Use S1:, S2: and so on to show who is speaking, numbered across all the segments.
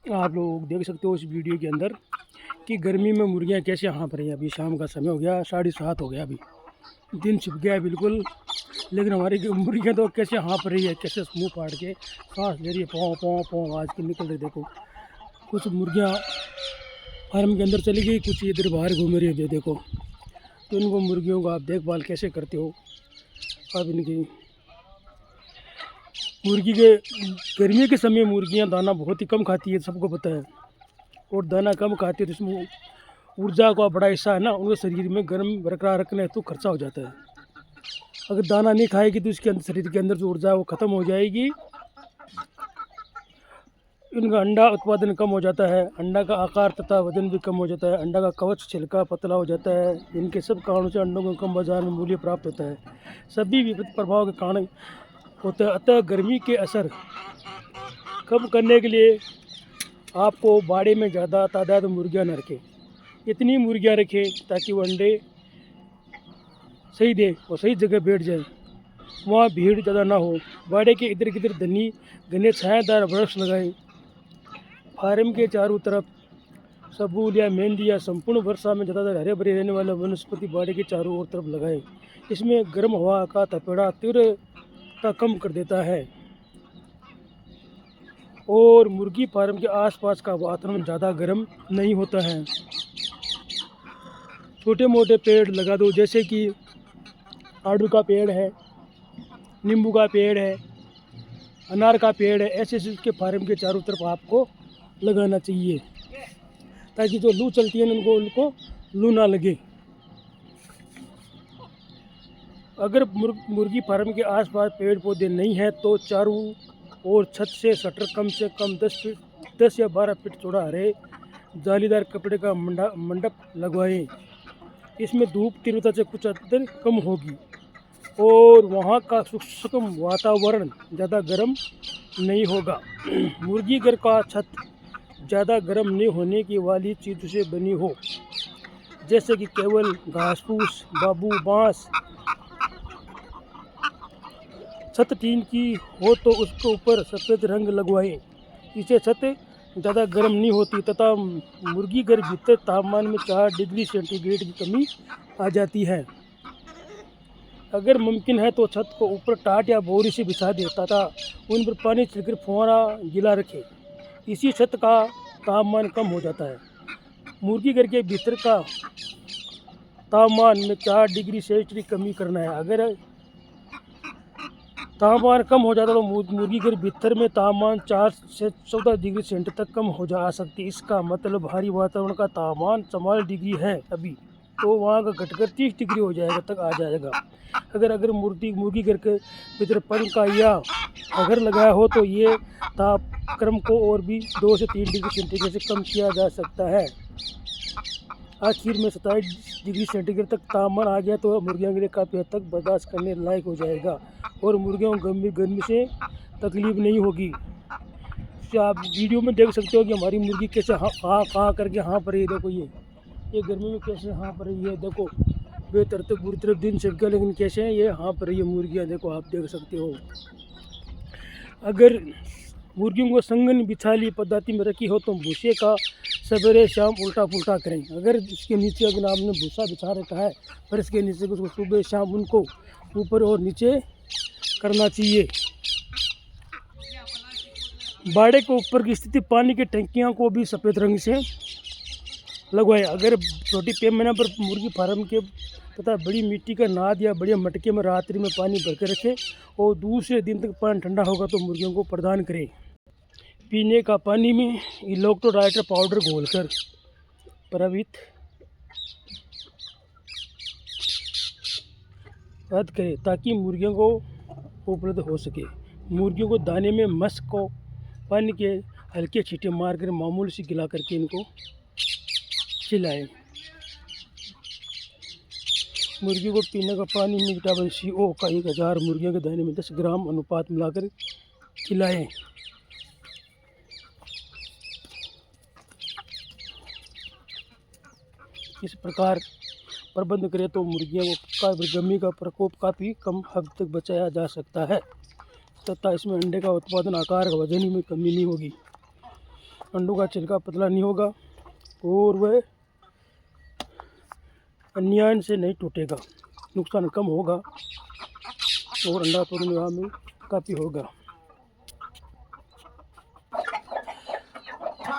S1: आप लोग देख सकते हो इस वीडियो के अंदर कि गर्मी में मुर्गियां कैसे हाँफ रही हैं। अभी शाम का समय हो गया, 7:30 हो गया, अभी दिन छिप गया है बिल्कुल, लेकिन हमारी मुर्गियां तो कैसे हाँफ रही है, कैसे मुंह फाड़ के सांस ले रही है, पों पों पों आवाज़ की निकल रही। देखो कुछ मुर्गियां फार्म के अंदर चली गई, कुछ इधर बाहर घूम रही है। देखो तो इनको मुर्गियों का आप देखभाल कैसे करते हो आप इनकी। मुर्गी के गर्मी के समय मुर्गियां दाना बहुत ही कम खाती है, सबको पता है, और दाना कम खाती है तो इसमें ऊर्जा का बड़ा हिस्सा है ना, उनके शरीर में गर्म बरकरार रखने हेतु खर्चा हो जाता है। अगर दाना नहीं खाएगी तो इसके अंदर शरीर के अंदर जो ऊर्जा है वो ख़त्म हो जाएगी, इनका अंडा उत्पादन कम हो जाता है, अंडा का आकार तथा वजन भी कम हो जाता है, अंडा का कवच छिलका पतला हो जाता है। इनके सब कारणों से अंडों को कम बाजार में मूल्य प्राप्त होता है, सभी विपरीत प्रभाव के कारण होता है। अतः गर्मी के असर कम करने के लिए आपको बाड़े में ज़्यादा तादाद में मुर्गियाँ न रखें, इतनी मुर्गियाँ रखें ताकि वो अंडे सही दे और सही जगह बैठ जाए, वहाँ भीड़ ज़्यादा ना हो। बाड़े के इधर किधर घने छायादार वृक्ष लगाएं। फार्म के चारों तरफ सबूल या मेहंदी या संपूर्ण वर्षा में ज़्यादातर हरे भरे रहने वाले वनस्पति बाड़े के चारों ओर तरफ लगाएं। इसमें गर्म हवा का थपेड़ा तीव्रता कम कर देता है और मुर्गी फार्म के आसपास का वातावरण ज़्यादा गर्म नहीं होता है। छोटे मोटे पेड़ लगा दो, जैसे कि आड़ू का पेड़ है, नींबू का पेड़ है, अनार का पेड़ है, ऐसे इसके फार्म के चारों तरफ आपको लगाना चाहिए ताकि जो लू चलती है उनको लू ना लगे। अगर मुर्गी फार्म के आसपास पेड़ पौधे नहीं हैं तो चारों ओर छत से शटर कम से कम 10 या 12 फीट चौड़ा हरे जालीदार कपड़े का मंडप लगवाएं। इसमें धूप तीव्रता से कुछ हद कम होगी और वहाँ का सूक्ष्म वातावरण ज़्यादा गर्म नहीं होगा। मुर्गी घर का छत ज़्यादा गर्म नहीं होने की वाली चीज़ों से बनी हो, जैसे कि केवल घास फूस, बाबू, बाँस। छत टीन की हो तो उसके ऊपर सफ़ेद रंग लगवाएं, इससे छत ज़्यादा गर्म नहीं होती तथा मुर्गी घर भीतर तापमान में 4 डिग्री सेंटीग्रेड की कमी आ जाती है। अगर मुमकिन है तो छत को ऊपर टाट या बोरी से बिछा दे तथा उन पर पानी छिड़कर फुहारा गिला रखे, इसी छत का तापमान कम हो जाता है। मुर्गी घर के भीतर का तापमान में 4 डिग्री सेल्सियस की कमी करना है। अगर तापमान कम हो जाता तो मुर्गी घर भीतर में तापमान 4 से 14 डिग्री सेंटीग्रेड तक कम हो जा सकती। इसका मतलब बाहरी वातावरण का तापमान 44 डिग्री है अभी, तो वहाँ का घटकर 30 डिग्री हो जाएगा तक आ जाएगा। अगर मुर्गी घर के भीतर पंखा या अगर लगाया हो तो ये तापक्रम को और भी 2 से 3 डिग्री सेंटीग्रेड से कम किया जा सकता है। आखिर में 27 डिग्री सेंटीग्रेड तक तापमान आ गया तो मुर्गियों के लिए काफ़ी हद तक बर्दाश्त करने लायक हो जाएगा और मुर्गियों को गर्मी से तकलीफ नहीं होगी। तो आप वीडियो में देख सकते हो कि हमारी मुर्गी कैसे हाँ करके हाँफ रही है। देखो ये गर्मी में कैसे हाँफ रही है। देखो बेतरतीब बुरी तरफ दिन छिप गया, लेकिन कैसे ये हाँफ रही है मुर्गियाँ, देखो आप देख सकते हो। अगर मुर्गियों को संगन बिछाली पद्धति में रखी हो तो भूसे का सवेरे शाम उल्टा पुल्टा करें। अगर इसके नीचे अगर आपने भूसा बिछा रखा है पर इसके नीचे उसको सुबह शाम उनको ऊपर और नीचे करना चाहिए। बाड़े के ऊपर की स्थिति पानी की टंकियां को भी सफ़ेद रंग से लगवाएं। अगर छोटी पैमाने पर मुर्गी फार्म के तथा बड़ी मिट्टी का नाद या बड़े मटके में रात्रि में पानी भर के रखें और दूसरे दिन तक पानी ठंडा होगा तो मुर्गियों को प्रदान करें। पीने का पानी में इलेक्ट्रोलाइट पाउडर घोलकर प्रभावित करें ताकि मुर्गियों को उपलब्ध हो सके। मुर्गियों को दाने में मस्क को पानी के हल्के छींटे मारकर मामूली से गिला करके इनको खिलाएं। मुर्गियों को पीने का पानी में विटामिन CO का 1000 मुर्गियों के दाने में 10 ग्राम अनुपात मिलाकर खिलाएं। इस प्रकार प्रबंध करें तो मुर्गियों का गर्मी का प्रकोप काफ़ी कम हद तक बचाया जा सकता है तथा इसमें अंडे का उत्पादन, आकार, वजन में कमी नहीं होगी। अंडों का छिलका पतला नहीं होगा और वह अन्याय से नहीं टूटेगा, नुकसान कम होगा और अंडा तोड़ने में काफ़ी होगा।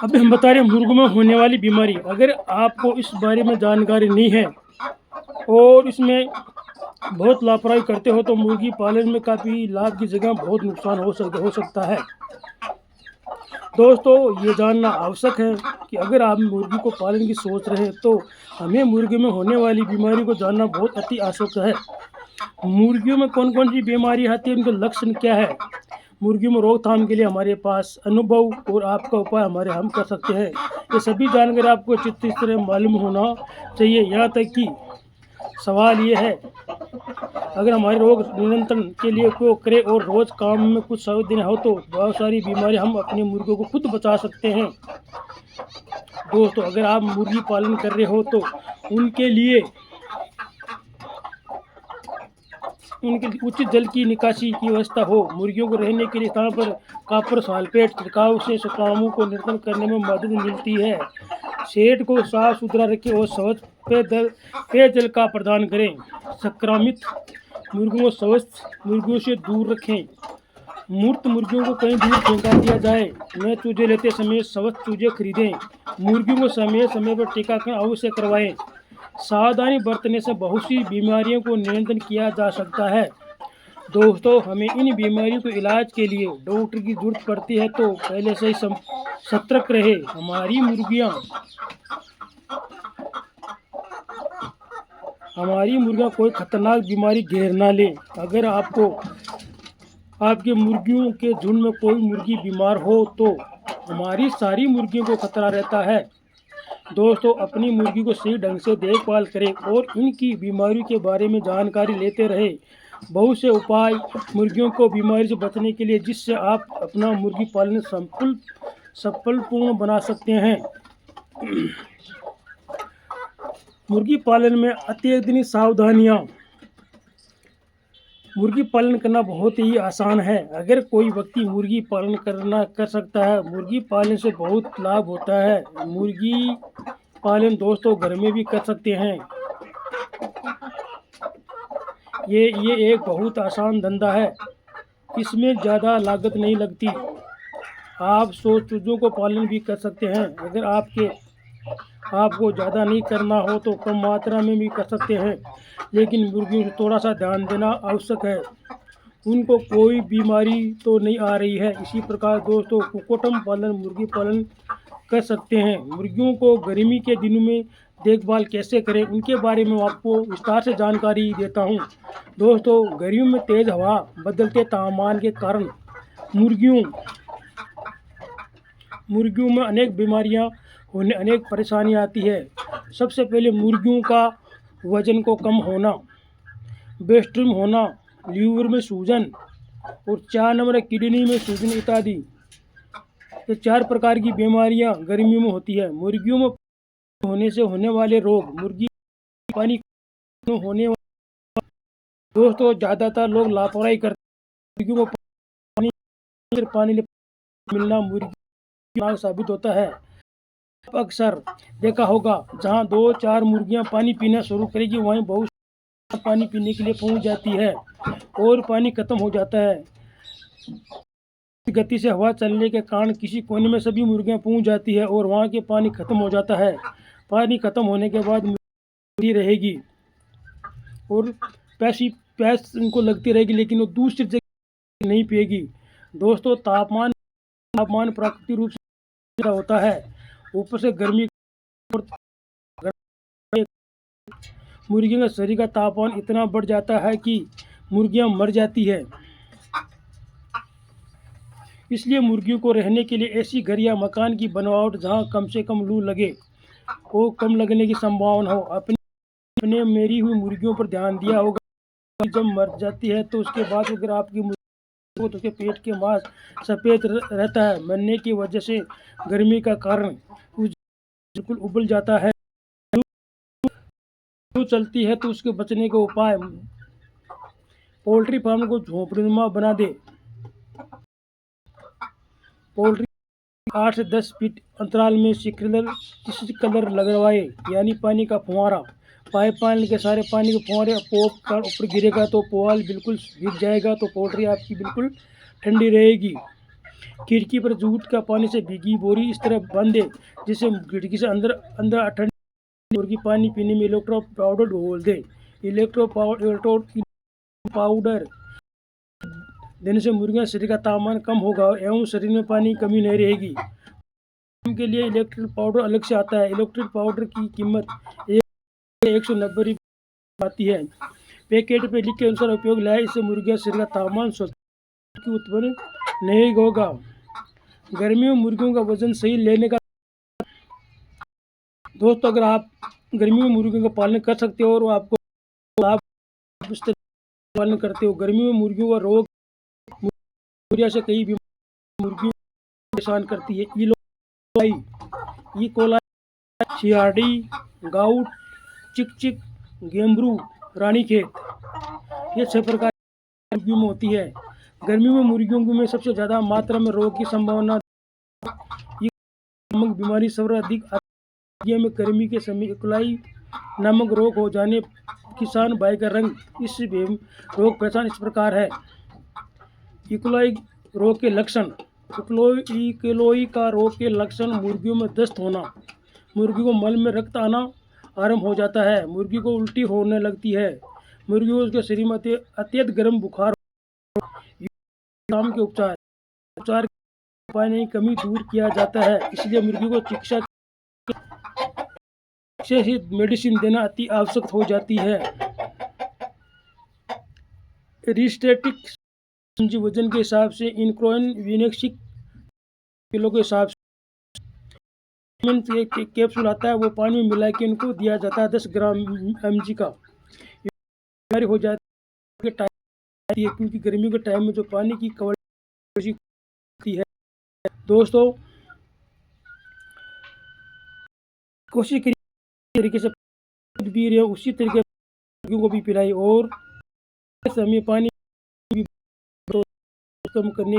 S1: अभी हम बता रहे हैं मुर्गों में होने वाली बीमारी। अगर आपको इस बारे में जानकारी नहीं है और इसमें बहुत लापरवाही करते हो तो मुर्गी पालन में काफ़ी लाभ की जगह बहुत नुकसान हो सकता है। दोस्तों, ये जानना आवश्यक है कि अगर आप मुर्गी को पालन की सोच रहे हैं तो हमें मुर्गी में होने वाली बीमारी को जानना बहुत अति आवश्यक है। मुर्गियों में कौन कौन सी बीमारी आती है, उनके लक्षण क्या है, मुर्गियों में रोकथाम के लिए हमारे पास अनुभव और आपका उपाय हम कर सकते हैं। ये सभी जानकारी आपको चित्त इस तरह मालूम होना चाहिए। यहाँ तक कि सवाल ये है, अगर हमारे रोग नियंत्रण के लिए को करें और रोज काम में कुछ सावधानी हो तो बहुत सारी बीमारी हम अपने मुर्गों को खुद बचा सकते हैं। दोस्तों, अगर आप मुर्गी पालन कर रहे हो तो उनके लिए उचित जल की निकासी की व्यवस्था हो। मुर्गियों को रहने के लिए स्थान पर कॉपर सल्फेट छिड़काव से शुक्राणुओं को नियंत्रण करने में मदद मिलती है। शेड को साफ सुथरा रखें और स्वच्छ पेयजल का प्रदान करें। संक्रमित मुर्गियों को स्वस्थ मुर्गियों से दूर रखें। मूर्त मुर्गियों को कहीं दूर फेंका दिया जाए। नए चूजे लेते समय स्वस्थ चूजे खरीदें। मुर्गियों को समय समय पर टीकाकरण अवश्य करवाएं। सावधानी बरतने से बहुत सी बीमारियों को नियंत्रण किया जा सकता है। दोस्तों, हमें इन बीमारियों के इलाज के लिए डॉक्टर की जरूरत पड़ती है तो पहले से ही सतर्क रहे। हमारी मुर्गियाँ कोई खतरनाक बीमारी घेर ना ले। अगर आपके मुर्गियों के झुंड में कोई मुर्गी बीमार हो तो हमारी सारी मुर्गियों को खतरा रहता है। दोस्तों, अपनी मुर्गी को सही ढंग से देखभाल करें और इनकी बीमारियों के बारे में जानकारी लेते रहें। बहुत से उपाय मुर्गियों को बीमारी से बचने के लिए जिससे आप अपना मुर्गी पालन सफलपूर्ण बना सकते हैं। मुर्गी पालन में अत्यधिक सावधानियाँ। मुर्गी पालन करना बहुत ही आसान है। अगर कोई व्यक्ति मुर्गी पालन कर सकता है, मुर्गी पालन से बहुत लाभ होता है। मुर्गी पालन दोस्तों घर में भी कर सकते हैं। ये एक बहुत आसान धंधा है, इसमें ज़्यादा लागत नहीं लगती। आप 100 चूज़ों को पालन भी कर सकते हैं। अगर आपको ज़्यादा नहीं करना हो तो कम मात्रा में भी कर सकते हैं, लेकिन मुर्गियों से थोड़ा सा ध्यान देना आवश्यक है। उनको कोई बीमारी तो नहीं आ रही है। इसी प्रकार दोस्तों कुक्कुटम पालन मुर्गी पालन कर सकते हैं। मुर्गियों को गर्मी के दिनों में देखभाल कैसे करें उनके बारे में आपको विस्तार से जानकारी देता हूं। दोस्तों, गर्मियों में तेज़ हवा, बदलते तापमान के कारण मुर्गियों में अनेक बीमारियां होने अनेक परेशानी आती है। सबसे पहले मुर्गियों का वजन को कम होना, बेस्ट्रीम होना, लीवर में सूजन और 4 नंबर किडनी में सूजन इत्यादि। ये 4 प्रकार की बीमारियां गर्मियों में होती है। मुर्गियों में होने से होने वाले रोग, मुर्गी पानी होने वाले दोस्तों ज़्यादातर लोग लापरवाही करते। मुर्गियों को पानी मिलना मुर्गी साबित होता है। अक्सर देखा होगा जहां 2-4 मुर्गियां पानी पीना शुरू करेगी वहीं बहुत पानी पीने के लिए पहुंच जाती है और पानी खत्म हो जाता है। गति से हवा चलने के कारण किसी कोने में सभी मुर्गियां पहुंच जाती है और वहां के पानी खत्म हो जाता है। पानी खत्म होने के बाद मुर्गी रहेगी और प्यास उनको लगती रहेगी, लेकिन वो दूसरी जगह नहीं पिएगी। दोस्तों, तापमान प्राकृतिक रूप से होता है, ऊपर से गर्मी मुर्गियों का शरीर का तापमान इतना बढ़ जाता है कि मुर्गियां मर जाती है। इसलिए मुर्गियों को रहने के लिए ऐसी घर या मकान की बनावट जहां कम से कम लू लगे और कम लगने की संभावना हो। अपने मेरी हुई मुर्गियों पर ध्यान दिया होगा, जब मर जाती है तो उसके बाद अगर आपकी मुर्गी को तो उसके पेट के मांस सफ़ेद रहता है। मरने की वजह से गर्मी का कारण बिल्कुल उबल जाता है। चलती है तो उसके बचने के उपाय, पोल्ट्री फार्म को झोपड़ीनुमा बना दे। पोल्ट्री 8 से 10 फीट अंतराल में स्प्रिंकलर लगवाए, यानी पानी का फुहारा। पाइपलाइन के सारे पानी के फुहारे पोप का ऊपर गिरेगा तो पुआल बिल्कुल भीग जाएगा, तो पोल्ट्री आपकी बिल्कुल ठंडी रहेगी। खिड़की पर जूट का पानी से भीगी बोरी इस तरह बांधे जिससे खिड़की से अंदर अंदर ठंडी मुर्गी पानी पीने में इलेक्ट्रो पाउडर घोल दे। इलेक्ट्रो पाउडर देने से मुर्गियां शरीर का तापमान कम होगा एवं शरीर में पानी की कमी नहीं रहेगी। के लिए इलेक्ट्रिक पाउडर अलग से आता है। इलेक्ट्रिक पाउडर की कीमत 190 रुपये आती है। पैकेट पे लिख के अनुसार उपयोग लाए, इससे मुर्गियां शरीर का तापमान की उत्पन्न नहीं होगा। गर्मियों में मुर्गियों का वजन सही लेने का दोस्तों, अगर आप गर्मियों में मुर्गियों का पालन कर सकते हो और आपको लाभ पालन करते हो। गर्मियों में मुर्गियों का रोग मुर्गियों से कई बीमारियां मुर्गियों को परेशान करती है। ई कोलाई, सीआरडी, गाउट, चिक, गेम्बरू, रानीखेत, ये 6 प्रकार की मुर्गियों में होती है। गर्मियों में मुर्गियों में सबसे ज़्यादा मात्रा में रोग की संभावना नामक बीमारी सर्वाधिक आती है। में गर्मी के समय इकोलाई नामक रोग हो जाने किसान भाई का रंग इस रोग पहचान इस प्रकार है। इकोलाई रोग के लक्षण। इकोलाई का रोग के लक्षण मुर्गियों में दस्त होना, मुर्गी को मल में रक्त आना आरंभ हो जाता है, मुर्गी को उल्टी होने लगती है, मुर्गी को उसके शरीर में अत्यधिक गर्म बुखार। शाम के उपचार पानी की कमी दूर किया जाता है, इसलिए मुर्गी को चिकित्सा से मेडिसिन देना अति आवश्यक हो जाती है। रिस्टेटिक वजन के हिसाब से इनक्रोइन विनेक्सिक किलो के हिसाब से कैप्सूल आता है, वो पानी में मिला के उनको दिया जाता है 10 ग्राम mg का। बीमारी हो जाती है क्योंकि गर्मी के टाइम में जो पानी की कवरेज होती है। दोस्तों, कोशिश करिए तरीके से पी रहे उसी तरीके मुर्गियों को भी पिलाई और समय पानी कम करने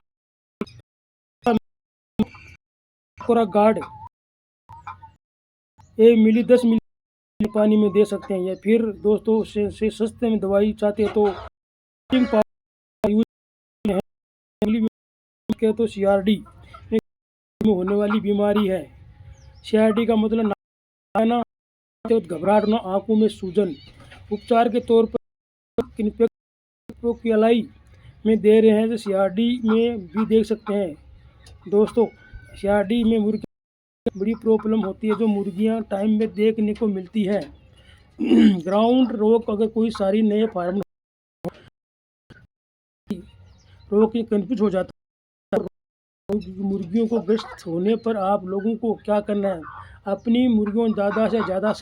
S1: गार्ड 10 मिली पानी में दे सकते हैं। या फिर दोस्तों से सस्ते में दवाई चाहते हैं तो सीआरडी में होने वाली बीमारी है। सीआरडी का मतलब ना घबराहट ना आंखों में सूजन। उपचार के तौर पर में दे रहे हैं, तो सीआरडी में भी देख सकते हैं। दोस्तों, सीआरडी में मुर्गी बड़ी प्रॉब्लम होती है जो मुर्गियां टाइम में देखने को मिलती है। ग्राउंड रोग, अगर कोई सारी नए फार्म रोग की कंफ्यूज हो जाता है, मुर्गियों को ग्रस्त होने पर आप लोगों को क्या करना है, अपनी मुर्गियों ज़्यादा से ज़्यादा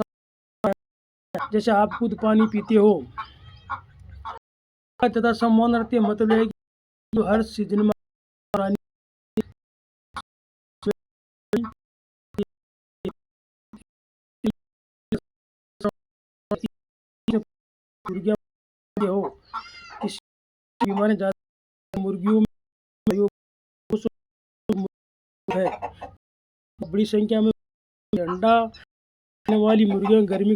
S1: जैसे आप खुद पानी पीते हो ज़्यादा सम्मान रखते हैं। मतलब है कि हर सीजन में मुर्गियां हो, इस बीमारी ज़्यादा मुर्गियों में है। बड़ी संख्या में अंडा देने वाली मुर्गियां गर्मी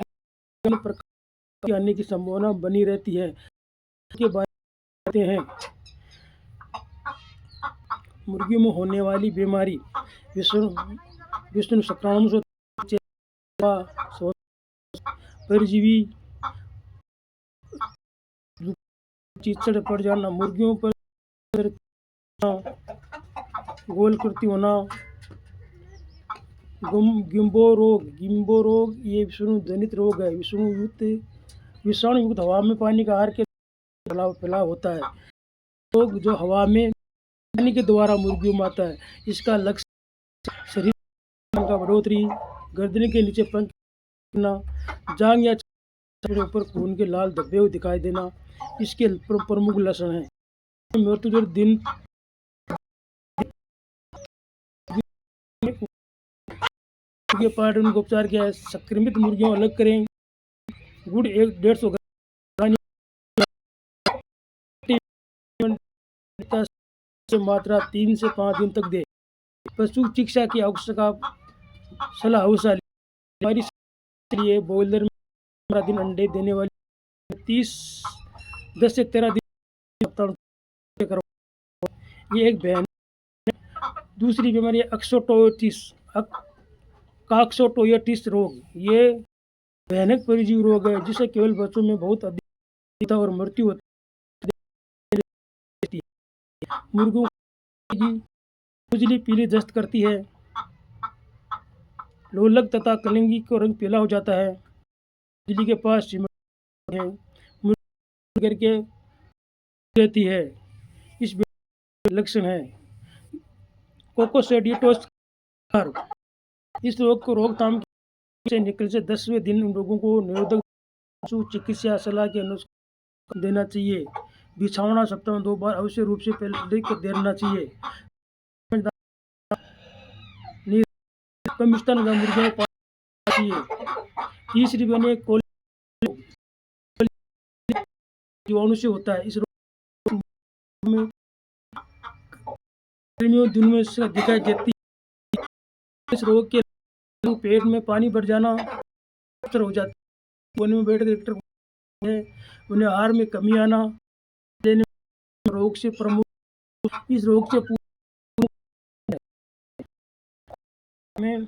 S1: के आने की संभावना बनी रहती है। के बारे में हैं मुर्गियों में होने वाली बीमारी विषाणु संक्रामक परजीवी चिचड़ पड़ जाना, मुर्गियों पर गोल कृति होना, गिम्बो रोग ये विषाणु जनित रोग है। विषाणु युक्त हवा में पानी का आहार के फैलाव होता है। रोग जो हवा में पानी के द्वारा मुर्गियों में आता है, इसका लक्ष्य शरीर का बढ़ोतरी, गर्दन के नीचे पंख करना, जांग या ऊपर खून के लाल धब्बे हुए दिखाई देना, इसके प्रमुख लक्षण हैं। मृत्यु दर दिन के पार्ट उनको उपचार किया है। संक्रमित मुर्गियों अलग करें। गुड़ 150 ग्राम मात्रा 3 से 5 दिन तक दे। पशु चिकित्सा की आवश्यकता सलाह हमारी लिए बॉयलर में 15 दिन अंडे देने वाली 10 से 13 दिन ये एक बहन। दूसरी बीमारी है काक्सोटोयोटिस रोग। ये भयानक परजीवी रोग है जिसे केवल बच्चों में बहुत अधिक और मृत्यु होती है। मुर्गों की खुजली पीली दस्त करती है, लोलक तथा कलंगी का रंग पीला हो जाता है। बिजली के पास सिमट है, मुर्गी करके रहती है। इस लक्षण है कोकोसेडियोसिस। इस रोग को रोकथाम से निकलने से 10वें दिन उन लोगों को निरोधक चिकित्सा सलाह के अनुसार देना चाहिए। बिछावना सप्ताह में 2 बार अवश्य रूप से पहले देना चाहिए। कम स्तन मुर्गियों को चाहिए। तीसरी बने जीवाणु से होता है। इस रोग में गर्मियों दिन में दिखाई देती है। इस रोग के पेट में पानी भर जाना हो जाता है, उन्हें आहार में कमी आना रोग से प्रमुख। इस रोग से में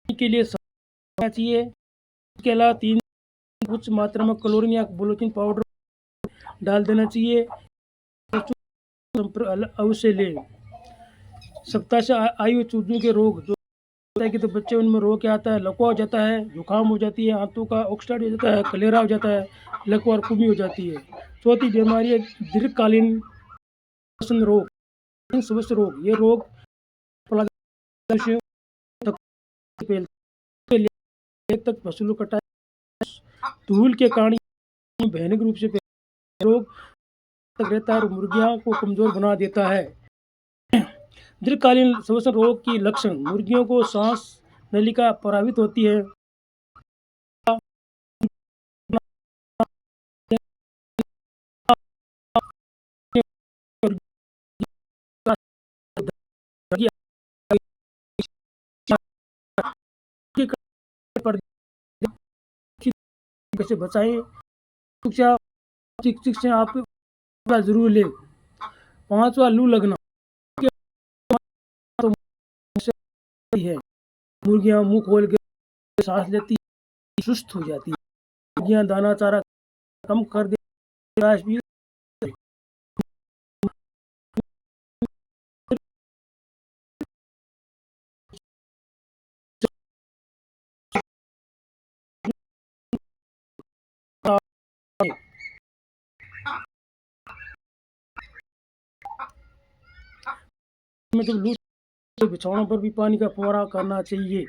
S1: के लिए चाहिए। इसके अलावा 3 उच्च मात्रा में क्लोरीन या ब्लीचिंग पाउडर डाल देना चाहिए। अवश्य ले। सप्ताह से आयु चूजों के रोग जो होता है कि तो बच्चे उनमें रोग क्या आता है, लकवा हो जाता है, जुकाम हो जाती है, आंतों का ऑक्सीडाइड हो जाता है, कलेरा हो जाता है, लकवा और कुमी हो जाती है। चौथी बीमारी है दीर्घकालीन रोग, स्वस्थ रोग। ये रोग तक फसलों कटाई धूल के कारण भयानक रूप से रोग तक रहता है और मुर्गियों को कमजोर बना देता है। दीर्घकालीन श्वसन रोग की लक्षण मुर्गियों को सांस नलिका प्रभावित होती है, कैसे बचाएं चिकित्सा आप जरूर ले। 5वां लू लगना है। मुर्गियां मुंह खोल के सांस लेती सुस्त हो जाती है। मुर्गियां दाना चारा कम कर दे में जब लू बिछौनों पर भी पानी का फुवारा करना चाहिए।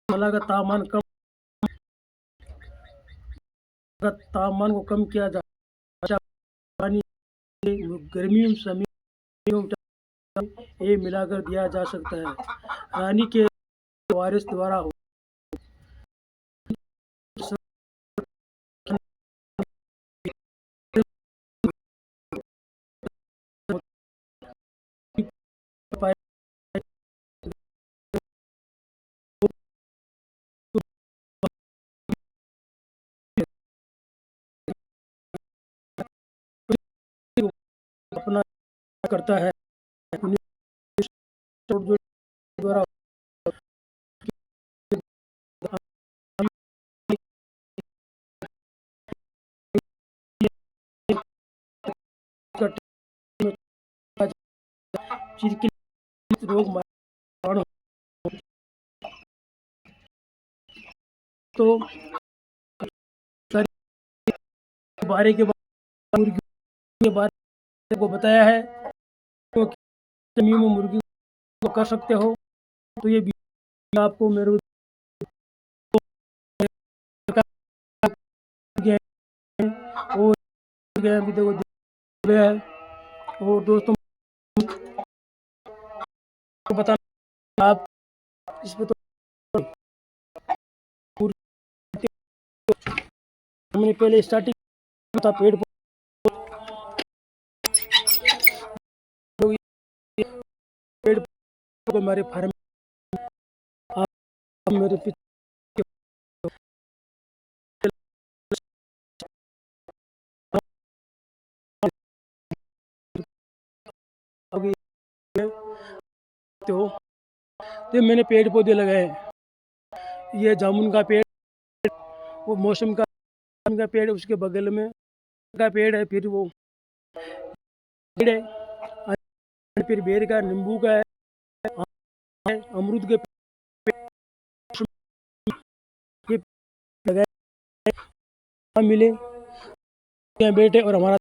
S1: का तापमान को कम किया जाए। पानी गर्मी में ये मिलाकर दिया जा सकता है। रानी के वायरस द्वारा अपना करता है द्वारा रोग तो बारे के बारे को बताया है तो मुर्गी को कर सकते हो। तो ये आपको मेरे और और दोस्तों को बताना आप इस पे तो हमने पहले स्टार्टिंग था पेड़ पेड़ को हमारे फार्म मेरे पीछे तो मैंने पेड़ पौधे लगाए। ये जामुन का पेड़, वो मौसम का पेड़, उसके बगल में का पेड़ है, फिर वो पेड़ है, फिर बेर का, नींबू का है, अमरूद के पेड़ लगाए मिले यहाँ बैठे और हमारा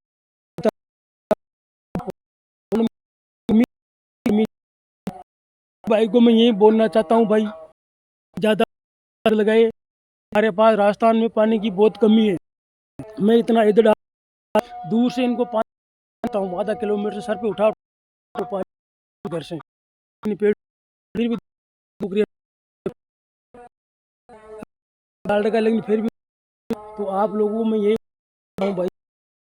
S1: भाई को मैं यही बोलना चाहता हूँ भाई, ज़्यादा लगाए। हमारे पास राजस्थान में पानी की बहुत कमी है। मैं इतना इधर दूर से इनको पानी आता हूँ, आधा किलोमीटर सर पे उठा तो पानी घर से पेड़ फिर भी डाल रखा, लेकिन फिर भी तो आप लोगों में यही हूँ भाई,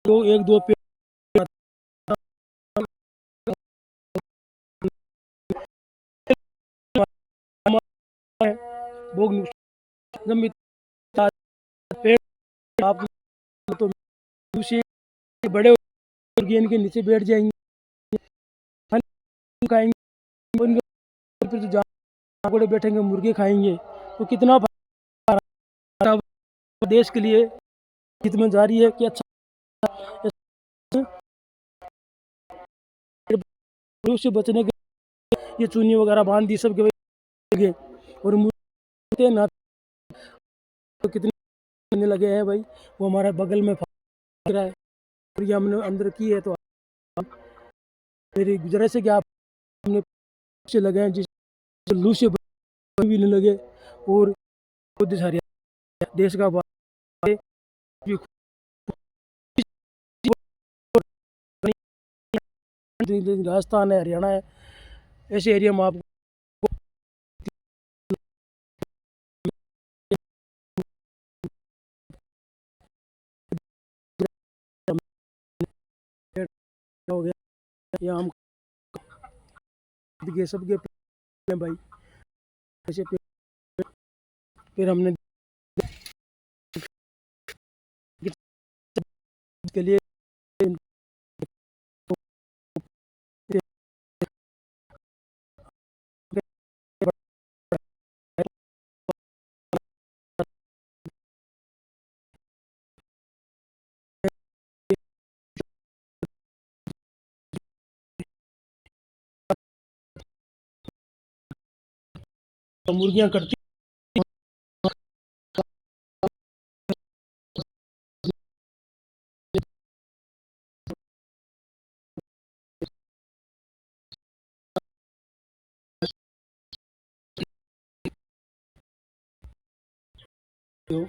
S1: तो एक दो पेड़ पेड़ आप तो दूसरे बड़े गेंद के नीचे बैठ जाएंगे, खाएंगे उनके, फिर तो जानवर बैठेंगे, मुर्गे खाएंगे, तो कितना देश के लिए हित में जा रही है कि अच्छा से बचने के ये चूनी वगैरह बांध दी सब के और मुर्गे ना तो कितने लगे हैं भाई, वो हमारे बगल में फंस रहा है और ये हमने अंदर की है। तो मेरी गुजारिश है कि आप अपने से लगाएं जिससे लू से भी नहीं लगे और खुद सारे देश का राजस्थान है, हरियाणा है, ऐसे एरिया में आपको हो गया या हम सबके भाई ऐसे फिर हमने के लिए मुर्गियां करती हो।